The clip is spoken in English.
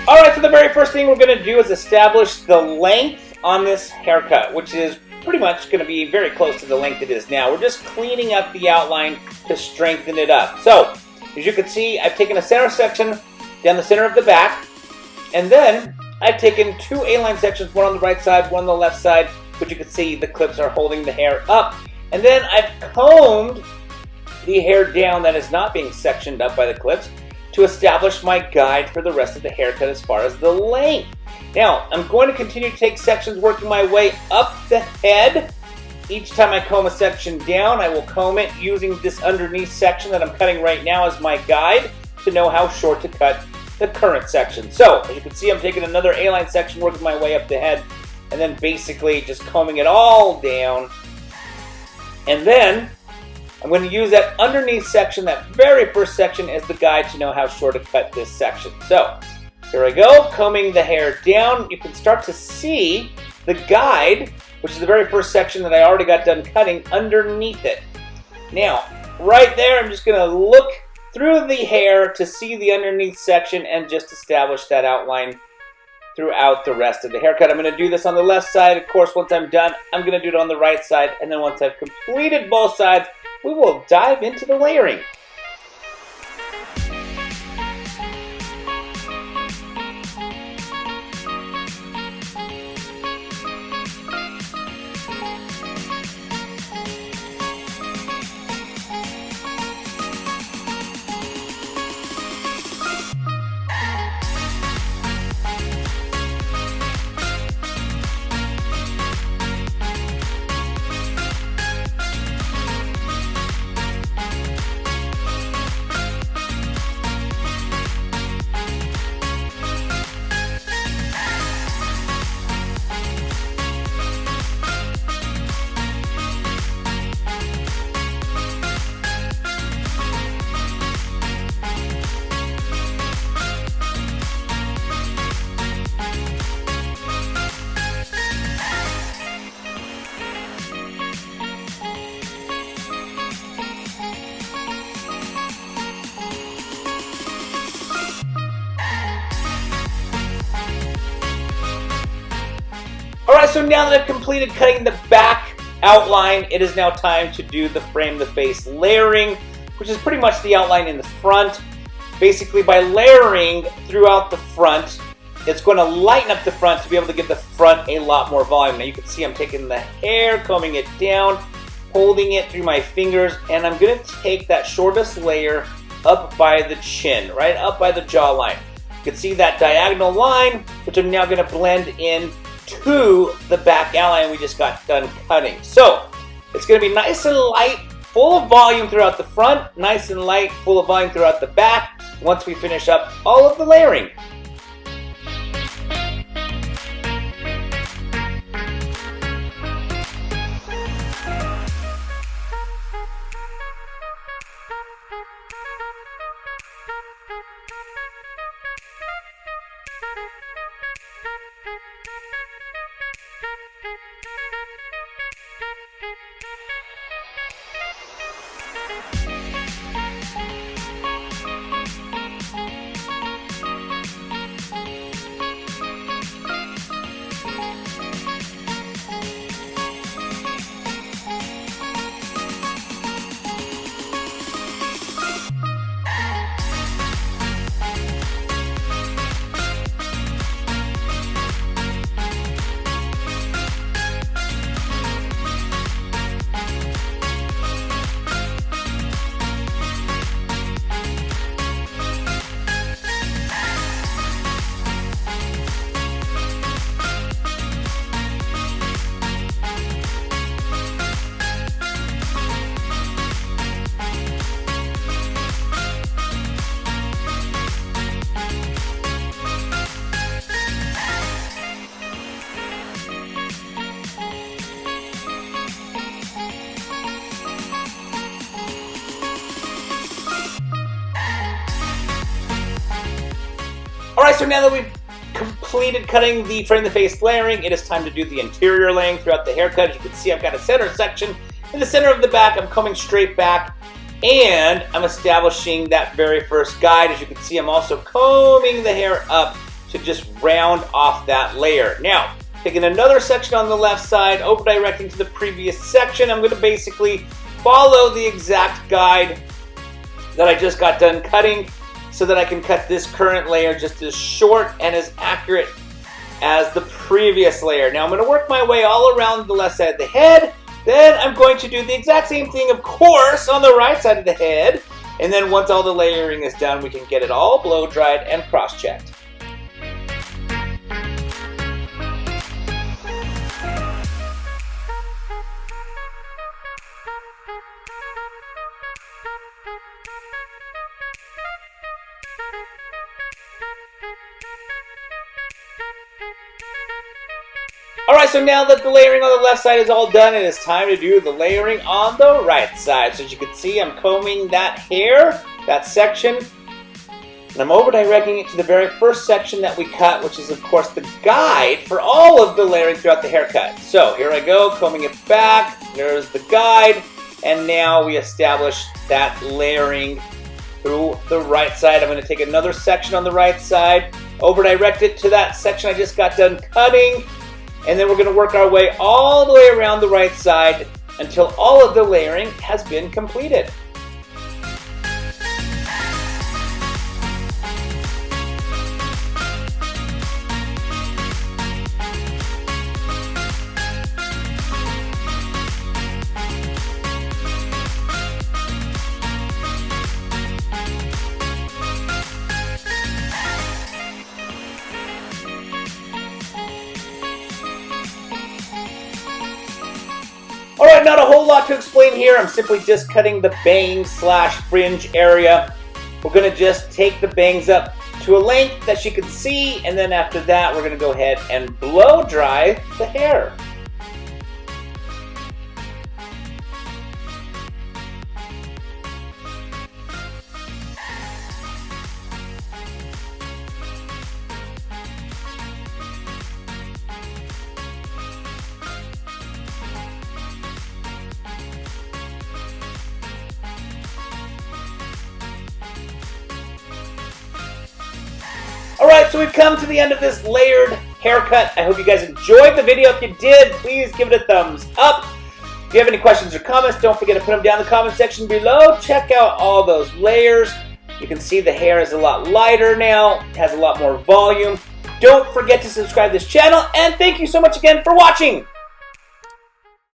Alright, so the very first thing we're going to do is establish the length on this haircut, which is pretty much going to be very close to the length it is now. We're just cleaning up the outline to strengthen it up. So, as you can see, I've taken a center section down the center of the back, and then I've taken two A-line sections, one on the right side, one on the left side, which you can see the clips are holding the hair up. And then I've combed the hair down that is not being sectioned up by the clips to establish my guide for the rest of the haircut as far as the length. Now, I'm going to continue to take sections working my way up the head. Each time I comb a section down, I will comb it using this underneath section that I'm cutting right now as my guide to know how short to cut the current section. So, as you can see, I'm taking another A-line section, working my way up the head, and then basically just combing it all down. And then I'm going to use that underneath section, that very first section, as the guide to know how short to cut this section. So, here I go, combing the hair down. You can start to see the guide, which is the very first section that I already got done cutting, underneath it. Now, right there, I'm just going to look through the hair to see the underneath section and just establish that outline throughout the rest of the haircut. I'm going to do this on the left side. Of course, once I'm done, I'm going to do it on the right side. And then once I've completed both sides, we will dive into the layering. Alright, so now that I've completed cutting the back outline, it is now time to do the frame the face layering, which is pretty much the outline in the front. Basically, by layering throughout the front, it's going to lighten up the front to be able to give the front a lot more volume. Now you can see I'm taking the hair, combing it down, holding it through my fingers, and I'm going to take that shortest layer up by the chin, right up by the jawline. You can see that diagonal line, which I'm now going to blend in to the back outline we just got done cutting. So it's going to be nice and light, full of volume throughout the front, nice and light, full of volume throughout the back once we finish up all of the layering. Alright, so now that we've completed cutting the frame the face layering, it is time to do the interior layering throughout the haircut. As you can see, I've got a center section. In the center of the back, I'm coming straight back, and I'm establishing that very first guide. As you can see, I'm also combing the hair up to just round off that layer. Now, taking another section on the left side, over directing to the previous section, I'm going to basically follow the exact guide that I just got done cutting so that I can cut this current layer just as short and as accurate as the previous layer. Now I'm going to work my way all around the left side of the head. Then I'm going to do the exact same thing, of course, on the right side of the head. And then once all the layering is done, we can get it all blow dried and cross-checked. Alright, so now that the layering on the left side is all done, it is time to do the layering on the right side. So as you can see, I'm combing that hair, that section, and I'm over directing it to the very first section that we cut, which is of course the guide for all of the layering throughout the haircut. So here I go, combing it back, there's the guide, and now we establish that layering through the right side. I'm going to take another section on the right side, over direct it to that section I just got done cutting, and then we're going to work our way all the way around the right side until all of the layering has been completed. Alright, not a whole lot to explain here. I'm simply just cutting the bang / fringe area. We're going to just take the bangs up to a length that you can see, and then after that we're going to go ahead and blow dry the hair. Alright, so we've come to the end of this layered haircut. I hope you guys enjoyed the video. If you did, please give it a thumbs up. If you have any questions or comments, don't forget to put them down in the comment section below. Check out all those layers. You can see the hair is a lot lighter now. It has a lot more volume. Don't forget to subscribe to this channel, and thank you so much again for watching.